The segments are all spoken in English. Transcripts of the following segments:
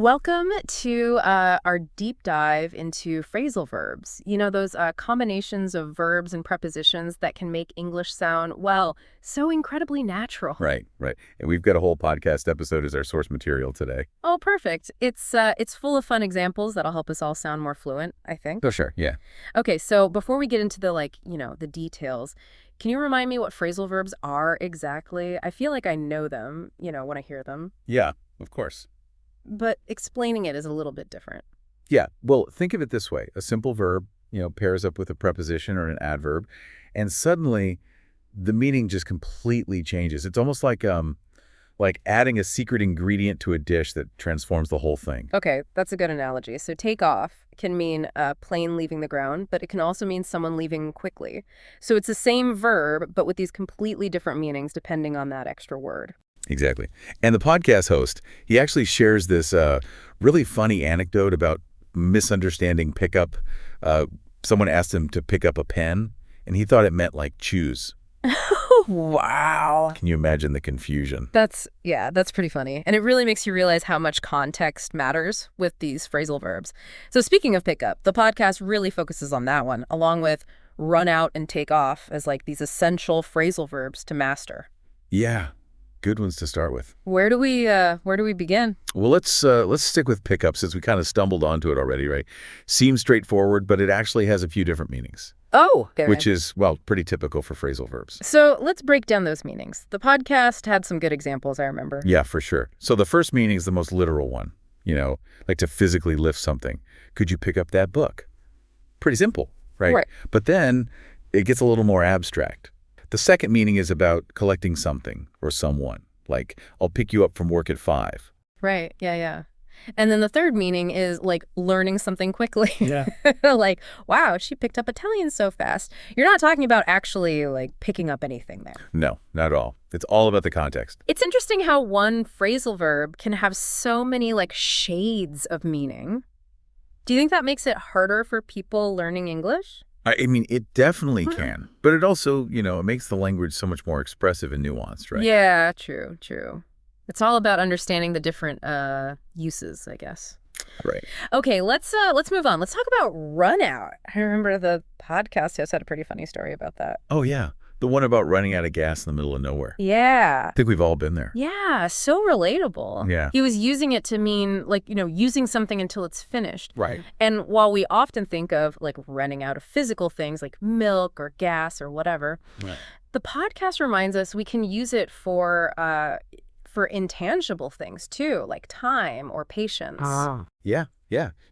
Welcome to our deep dive into phrasal verbs. You know, those combinations of verbs and prepositions that can make English sound, well, so incredibly natural. Right, right. And we've got a whole podcast episode as our source material today. Oh, perfect. It's full of fun examples that'll help us all sound more fluent, I think. Oh, sure, yeah. Okay, so before we get into the details, can you remind me what phrasal verbs are exactly? I feel like I know them, when I hear them, Yeah, of course. but explaining it is a little bit different. Yeah, well, think of it this way. A simple verb, pairs up with a preposition or an adverb, and suddenly the meaning just completely changes. It's almost like adding a secret ingredient to a dish that transforms the whole thing. Okay, that's a good analogy. So take off can mean a plane leaving the ground, but it can also mean someone leaving quickly. So it's the same verb, but with these completely different meanings depending on that extra word. Exactly. And the podcast host, he actually shares this really funny anecdote about misunderstanding pickup. Someone asked him to pick up a pen, and he thought it meant like choose. Wow. Can you imagine the confusion? That's pretty funny. And it really makes you realize how much context matters with these phrasal verbs. So speaking of pickup, the podcast really focuses on that one, along with run out and take off as like these essential phrasal verbs to master. Yeah, good ones to start with. Where do we begin? Well, let's stick with pickup since we kind of stumbled onto it already, right? Seems straightforward, but it actually has a few different meanings. Oh, okay. Which is, well, pretty typical for phrasal verbs. So let's break down those meanings. The podcast had some good examples, I remember. Yeah, for sure. So the first meaning is the most literal one, like to physically lift something. Could you pick up that book? Pretty simple, right? Right. But then it gets a little more abstract. The second meaning is about collecting something or someone, like I'll pick you up from work at 5. Right. Yeah. And then the third meaning is like learning something quickly. Yeah. Like, wow, she picked up Italian so fast. You're not talking about actually like picking up anything there. No, not at all. It's all about the context. It's interesting how one phrasal verb can have so many like shades of meaning. Do you think that makes it harder for people learning English? I mean, it definitely can, but it also, it makes the language so much more expressive and nuanced, right? Yeah, true. It's all about understanding the different uses, I guess. Right. Okay, let's move on. Let's talk about run out. I remember the podcast host had a pretty funny story about that. Oh, yeah. The one about running out of gas in the middle of nowhere. Yeah. I think we've all been there. Yeah, so relatable. Yeah. He was using it to mean using something until it's finished. Right. And while we often think of like running out of physical things like milk or gas or whatever, Right. the podcast reminds us we can use it for intangible things too, like time or patience. Yeah.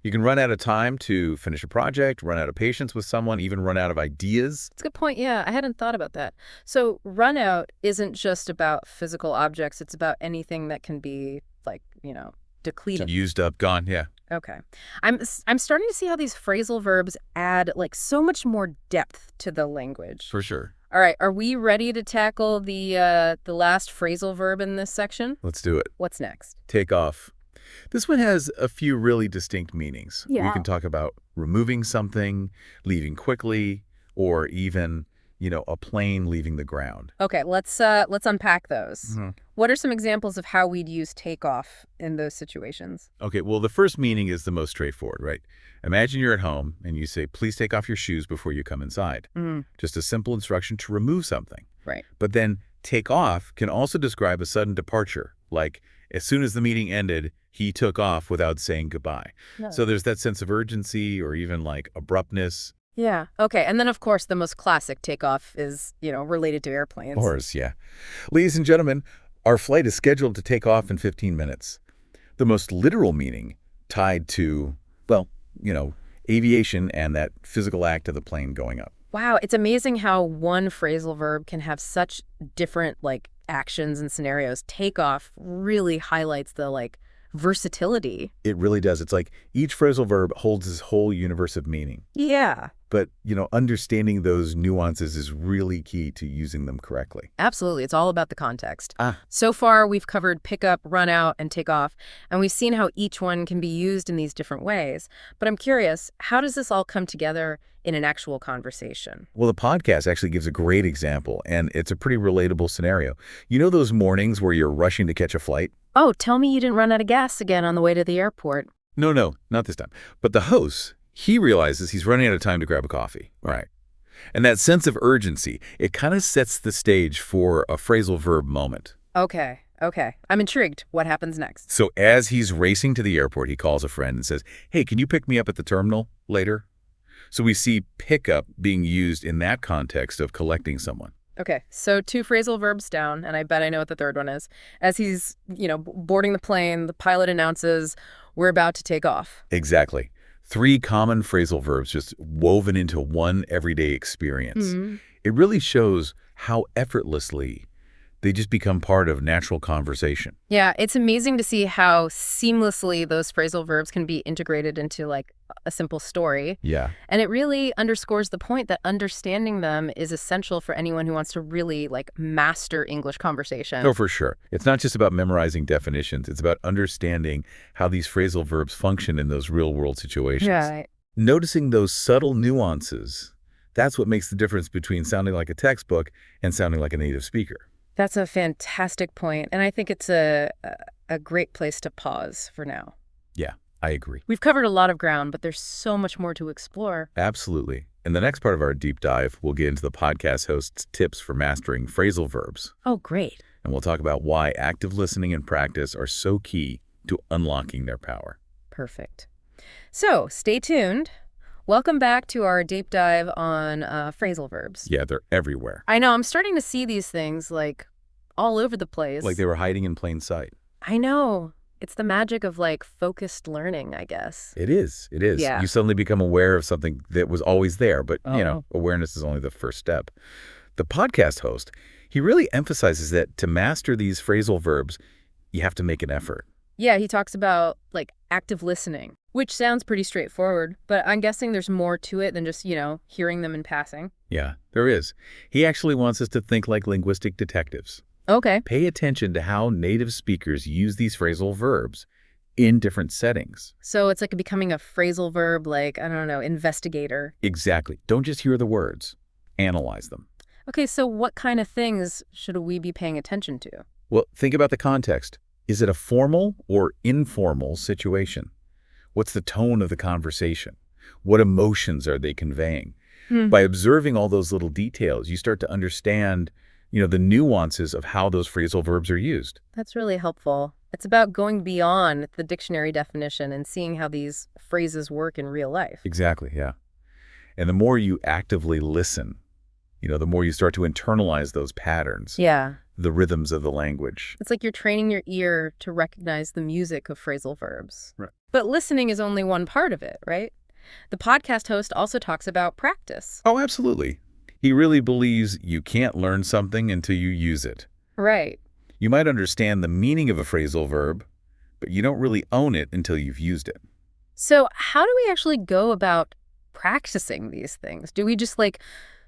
You can run out of time to finish a project, run out of patience with someone, even run out of ideas. That's a good point. Yeah, I hadn't thought about that. So run out isn't just about physical objects. It's about anything that can be like, depleted. Used up, gone, yeah. Okay. I'm starting to see how these phrasal verbs add like so much more depth to the language. For sure. All right, are we ready to tackle the last phrasal verb in this section? Let's do it. What's next? Take off. This one has a few really distinct meanings. Yeah. We can talk about removing something, leaving quickly, or even, a plane leaving the ground. Okay, let's unpack those. Mm-hmm. What are some examples of how we'd use take off in those situations? Okay, well, the first meaning is the most straightforward, right? Imagine you're at home and you say, please take off your shoes before you come inside. Just a simple instruction to remove something. Right. But then take off can also describe a sudden departure, like as soon as the meeting ended, he took off without saying goodbye. No. So there's that sense of urgency or even like abruptness. Yeah. Okay. And then, of course, the most classic takeoff is, related to airplanes. Of course, yeah. Ladies and gentlemen, our flight is scheduled to take off in 15 minutes. The most literal meaning tied to, well, aviation and that physical act of the plane going up. Wow. It's amazing how one phrasal verb can have such different, like, actions and scenarios. Takeoff really highlights the, versatility. It really does. It's like each phrasal verb holds this whole universe of meaning. Yeah. But, understanding those nuances is really key to using them correctly. Absolutely. It's all about the context. Ah, So far, we've covered pick up, run out, and take off, and we've seen how each one can be used in these different ways. But I'm curious, how does this all come together in an actual conversation? well, the podcast actually gives a great example, and it's a pretty relatable scenario. You know those mornings where you're rushing to catch a flight? Oh, tell me you didn't run out of gas again on the way to the airport. No, not this time. But the host, he realizes he's running out of time to grab a coffee. Right. And that sense of urgency, it kind of sets the stage for a phrasal verb moment. Okay. I'm intrigued. What happens next? So as he's racing to the airport, he calls a friend and says, "Hey, can you pick me up at the terminal later?" So we see pickup being used in that context of collecting someone. Okay, so 2 phrasal verbs down, and I bet I know what the third one is. As he's, boarding the plane, the pilot announces, "We're about to take off." Exactly. 3 common phrasal verbs just woven into one everyday experience. Mhm. It really shows how effortlessly they just become part of natural conversation. Yeah, it's amazing to see how seamlessly those phrasal verbs can be integrated into like a simple story. Yeah. And it really underscores the point that understanding them is essential for anyone who wants to really like master English conversation. No, for sure. It's not just about memorizing definitions. It's about understanding how these phrasal verbs function in those real-world situations. Yeah. Noticing those subtle nuances, that's what makes the difference between sounding like a textbook and sounding like a native speaker. That's a fantastic point, and I think it's a great place to pause for now. Yeah, I agree. We've covered a lot of ground, but there's so much more to explore. Absolutely. In the next part of our deep dive, we'll get into the podcast host's tips for mastering phrasal verbs. Oh, great. And we'll talk about why active listening and practice are so key to unlocking their power. Perfect. So stay tuned. Welcome back to our deep dive on phrasal verbs. Yeah, they're everywhere. I know, I'm starting to see these things like all over the place. Like they were hiding in plain sight. I know. It's the magic of like focused learning, I guess. It is. Yeah. You suddenly become aware of something that was always there, but, Oh. awareness is only the first step. The podcast host, he really emphasizes that to master these phrasal verbs, you have to make an effort. Yeah, he talks about like active listening, which sounds pretty straightforward, but I'm guessing there's more to it than just, hearing them in passing. Yeah, there is. He actually wants us to think like linguistic detectives. Okay. Pay attention to how native speakers use these phrasal verbs in different settings. So it's like becoming a phrasal verb, like, I don't know, investigator. Exactly. Don't just hear the words. Analyze them. Okay, so what kind of things should we be paying attention to? Well, think about the context. Is it a formal or informal situation? What's the tone of the conversation? What emotions are they conveying? By observing all those little details, you start to understand, the nuances of how those phrasal verbs are used. That's really helpful. It's about going beyond the dictionary definition and seeing how these phrases work in real life. Exactly, yeah. And the more you actively listen, the more you start to internalize those patterns, Yeah. the rhythms of the language. It's like you're training your ear to recognize the music of phrasal verbs. Right. But listening is only one part of it, right? The podcast host also talks about practice. Oh, absolutely. He really believes you can't learn something until you use it. Right. You might understand the meaning of a phrasal verb, but you don't really own it until you've used it. So how do we actually go about practicing these things? Do we just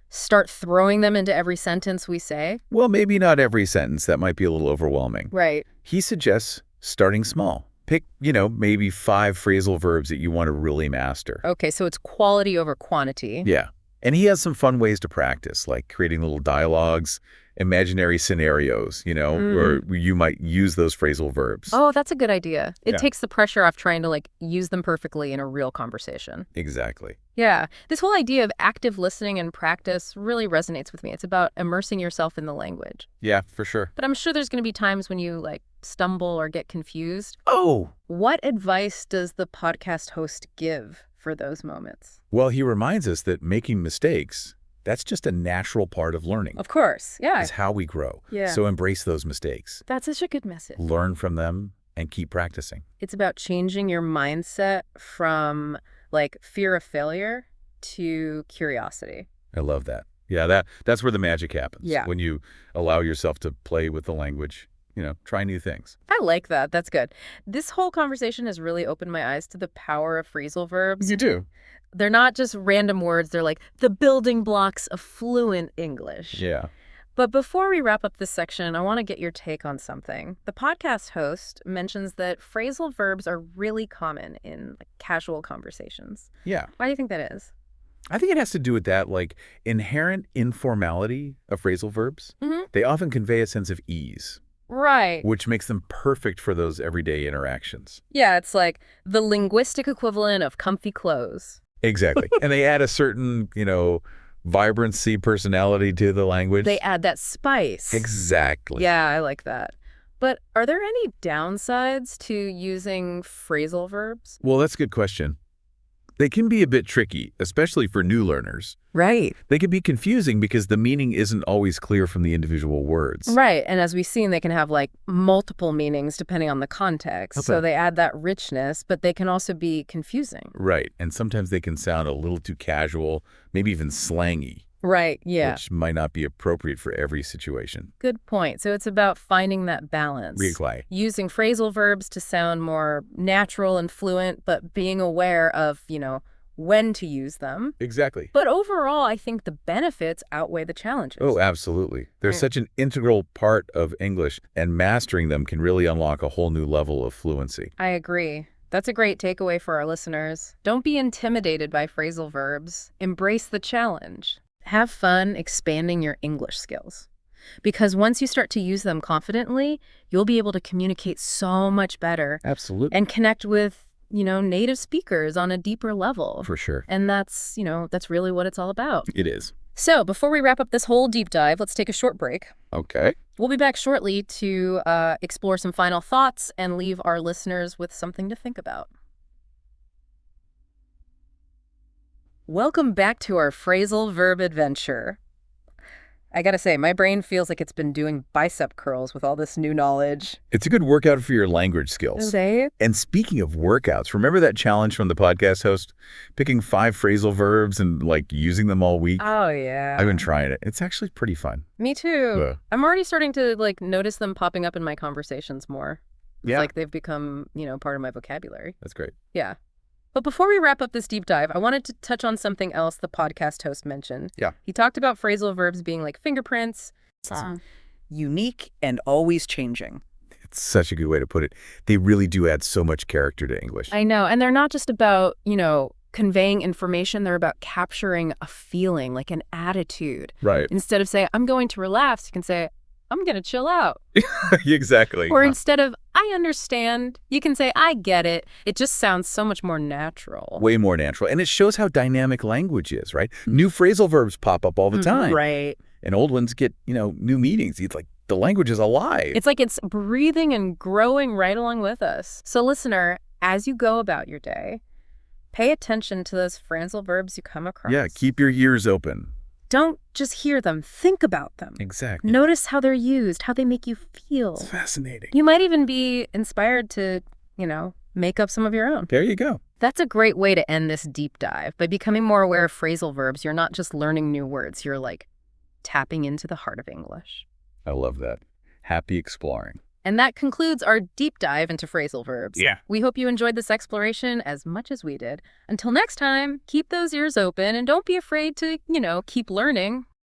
start throwing them into every sentence we say? Well, maybe not every sentence. That might be a little overwhelming. Right. He suggests starting small. Pick, maybe 5 phrasal verbs that you want to really master. Okay, so it's quality over quantity. Yeah. And he has some fun ways to practice, like creating little dialogues, imaginary scenarios, where you might use those phrasal verbs. Oh, that's a good idea. It Yeah. takes the pressure off trying to use them perfectly in a real conversation. Exactly. Yeah. This whole idea of active listening and practice really resonates with me. It's about immersing yourself in the language. Yeah, for sure. But I'm sure there's going to be times when you stumble or get confused. Oh! What advice does the podcast host give for those moments? Well, he reminds us that making mistakes, that's just a natural part of learning. Of course. Yeah. It's how we grow. Yeah. So embrace those mistakes. That's such a good message. Learn from them and keep practicing. It's about changing your mindset from fear of failure to curiosity. I love that. Yeah, that's where the magic happens. Yeah. When you allow yourself to play with the language, try new things. I like that. That's good. This whole conversation has really opened my eyes to the power of phrasal verbs. You do. They're not just random words. They're like the building blocks of fluent English. Yeah. But before we wrap up this section, I want to get your take on something. The podcast host mentions that phrasal verbs are really common in casual conversations. Yeah. Why do you think that is? I think it has to do with that, inherent informality of phrasal verbs. They often convey a sense of ease. Right. Which makes them perfect for those everyday interactions. Yeah, it's like the linguistic equivalent of comfy clothes. Exactly. And they add a certain, vibrancy, personality to the language. They add that spice. Exactly. Yeah, I like that. But are there any downsides to using phrasal verbs? Well, that's a good question. They can be a bit tricky, especially for new learners. Right. They can be confusing because the meaning isn't always clear from the individual words. Right. And as we've seen, they can have multiple meanings depending on the context. So they add that richness, but they can also be confusing. Right. And sometimes they can sound a little too casual, maybe even slangy. Right. Yeah. Which might not be appropriate for every situation. Good point. So it's about finding that balance. Reapply. Using phrasal verbs to sound more natural and fluent, but being aware of, when to use them. Exactly. But overall, I think the benefits outweigh the challenges. Oh, absolutely. They're such an integral part of English, and mastering them can really unlock a whole new level of fluency. I agree. That's a great takeaway for our listeners. Don't be intimidated by phrasal verbs. Embrace the challenge. Have fun expanding your English skills. Because once you start to use them confidently, you'll be able to communicate so much better. Absolutely. And connect with native speakers on a deeper level. For sure. And that's really what it's all about. It is. So before we wrap up this whole deep dive, let's take a short break. Okay. We'll be back shortly to explore some final thoughts and leave our listeners with something to think about. Welcome back to our phrasal verb adventure. I gotta say, my brain feels like it's been doing bicep curls with all this new knowledge. It's a good workout for your language skills. Okay. And speaking of workouts, remember that challenge from the podcast host? Picking 5 phrasal verbs and, using them all week? Oh, yeah. I've been trying it. It's actually pretty fun. Me too. I'm already starting to, notice them popping up in my conversations more. Yeah. It's like they've become, part of my vocabulary. That's great. Yeah. But before we wrap up this deep dive, I wanted to touch on something else the podcast host mentioned. Yeah. He talked about phrasal verbs being like fingerprints. Unique and always changing. It's such a good way to put it. They really do add so much character to English. I know. And they're not just about, conveying information. They're about capturing a feeling, like an attitude. Right. Instead of saying, I'm going to relax, you can say, I'm going to chill out. Exactly. Or instead of, I understand, you can say, I get it. It just sounds so much more natural. Way more natural. And it shows how dynamic language is, right? New phrasal verbs pop up all the time. Right. And old ones get, new meanings. It's like the language is alive. It's like it's breathing and growing right along with us. So listener, as you go about your day, pay attention to those phrasal verbs you come across. Yeah, keep your ears open. Don't just hear them, think about them. Exactly. Notice how they're used, how they make you feel. It's fascinating. You might even be inspired to, make up some of your own. There you go. That's a great way to end this deep dive. By becoming more aware of phrasal verbs, you're not just learning new words, you're tapping into the heart of English. I love that. Happy exploring. And that concludes our deep dive into phrasal verbs. Yeah. We hope you enjoyed this exploration as much as we did. Until next time, keep those ears open and don't be afraid to, keep learning.